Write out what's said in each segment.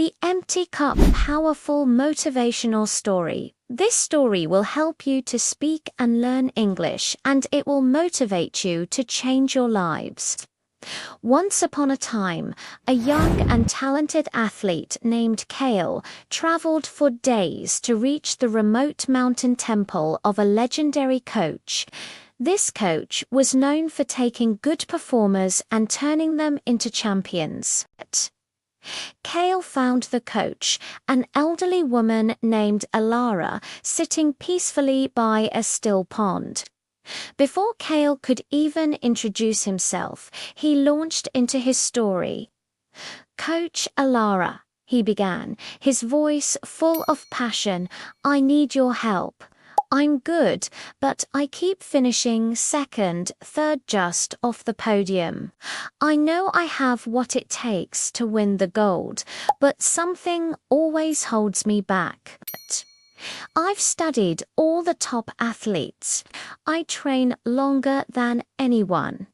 The Empty Cup Powerful Motivational Story. This story will help you to speak and learn English, and it will motivate you to change your lives. Once upon a time, a young and talented athlete named Kale traveled for days to reach the remote mountain temple of a legendary coach. This coach was known for taking good performers and turning them into champions. Kale found the coach, an elderly woman named Alara, sitting peacefully by a still pond. Before Kale could even introduce himself, he launched into his story. "Coach Alara," he began, his voice full of passion, "I need your help. I'm good, but I keep finishing second, third just off the podium. I know I have what it takes to win the gold, but something always holds me back. I've studied all the top athletes. I train longer than anyone.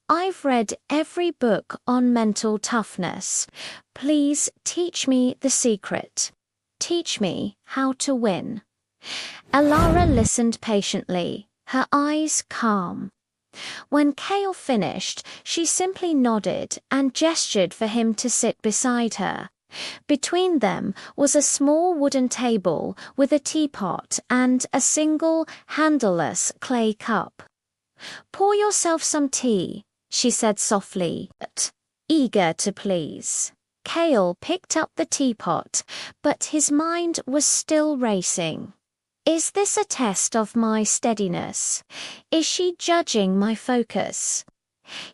I've read every book on mental toughness. Please teach me the secret. Teach me how to win." Alara listened patiently, her eyes calm. When Kale finished, she simply nodded and gestured for him to sit beside her. Between them was a small wooden table with a teapot and a single, handleless clay cup. "Pour yourself some tea," she said softly, eager to please. Kale picked up the teapot, but his mind was still racing. Is this a test of my steadiness? Is she judging my focus?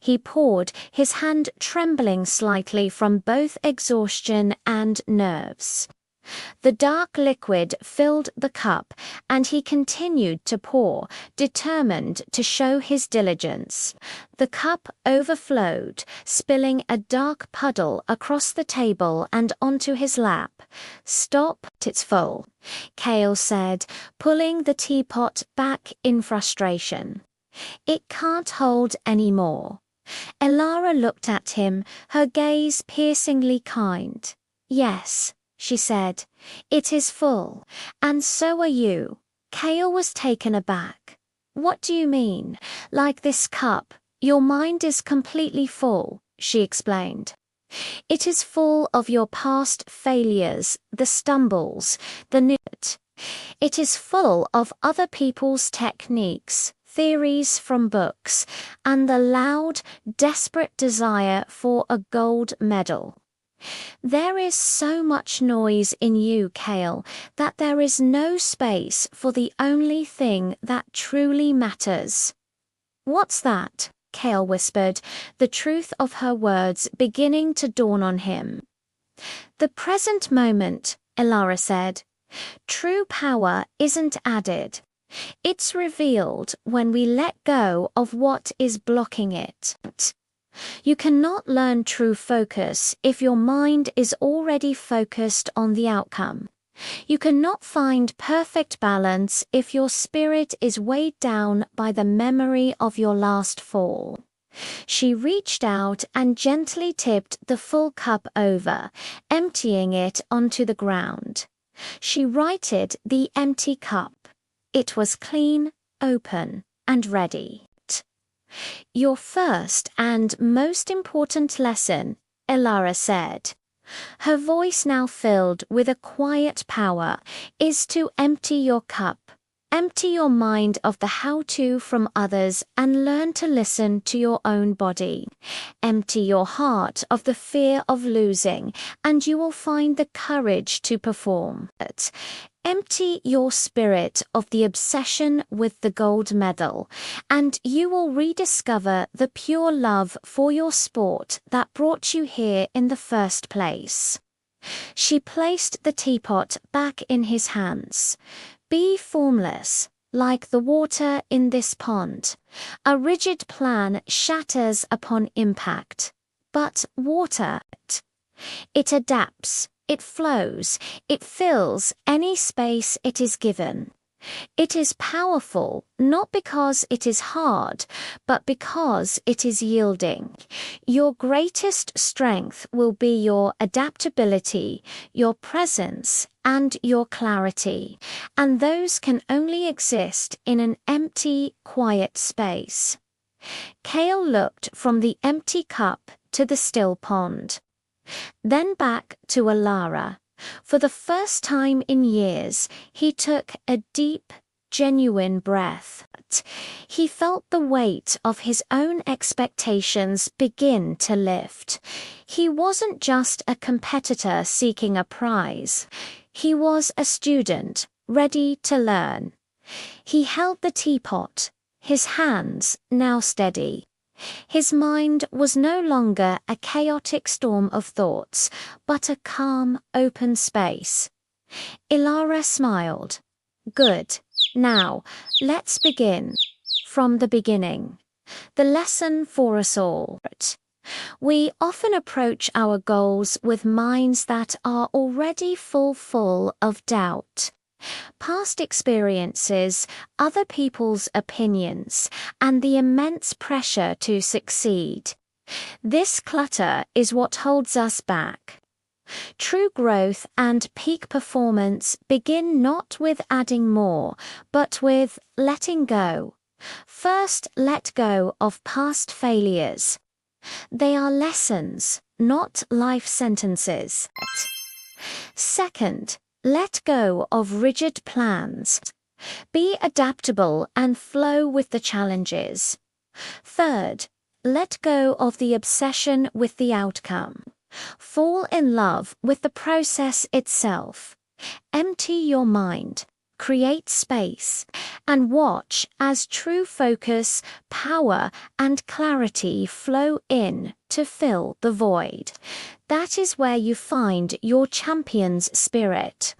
He poured, his hand trembling slightly from both exhaustion and nerves. The dark liquid filled the cup, and he continued to pour, determined to show his diligence. The cup overflowed, spilling a dark puddle across the table and onto his lap. "Stop, it's full," Kale said, pulling the teapot back in frustration. "It can't hold any more." Alara looked at him, her gaze piercingly kind. "Yes," she said, "it is full, and so are you." Kale was taken aback. "What do you mean? Like this cup, your mind is completely full," she explained. "It is full of your past failures, the stumbles, the nut. It is full of other people's techniques, theories from books, and the loud, desperate desire for a gold medal. There is so much noise in you, Kale, that there is no space for the only thing that truly matters." "What's that?" Kale whispered, the truth of her words beginning to dawn on him. "The present moment," Alara said. "True power isn't added. It's revealed when we let go of what is blocking it. You cannot learn true focus if your mind is already focused on the outcome. You cannot find perfect balance if your spirit is weighed down by the memory of your last fall." She reached out and gently tipped the full cup over, emptying it onto the ground. She righted the empty cup. It was clean, open, and ready. "Your first and most important lesson," Alara said, her voice now filled with a quiet power, "is to empty your cup. Empty your mind of the how-to from others and learn to listen to your own body. Empty your heart of the fear of losing, and you will find the courage to perform. Empty your spirit of the obsession with the gold medal, and you will rediscover the pure love for your sport that brought you here in the first place." She placed the teapot back in his hands. "Be formless, like the water in this pond. A rigid plan shatters upon impact, but water, it adapts. It flows, it fills any space it is given. It is powerful not because it is hard, but because it is yielding. Your greatest strength will be your adaptability, your presence, and your clarity, and those can only exist in an empty, quiet space. Kale looked from the empty cup to the still pond, then back to Alara. For the first time in years, he took a deep, genuine breath. He felt the weight of his own expectations begin to lift. He wasn't just a competitor seeking a prize. He was a student, ready to learn. He held the teapot, his hands now steady. His mind was no longer a chaotic storm of thoughts, but a calm, open space. Ilara smiled. Good. Now, let's begin. From the beginning. The lesson for us all. We often approach our goals with minds that are already full of doubt. Past experiences, other people's opinions, and the immense pressure to succeed. This clutter is what holds us back. True growth and peak performance begin not with adding more, but with letting go. First, let go of past failures. They are lessons, not life sentences. Second, let go of rigid plans. Be adaptable and flow with the challenges. Third, let go of the obsession with the outcome. Fall in love with the process itself. Empty your mind, create space, and watch as true focus, power, and clarity flow in to fill the void. That is where you find your champion's spirit.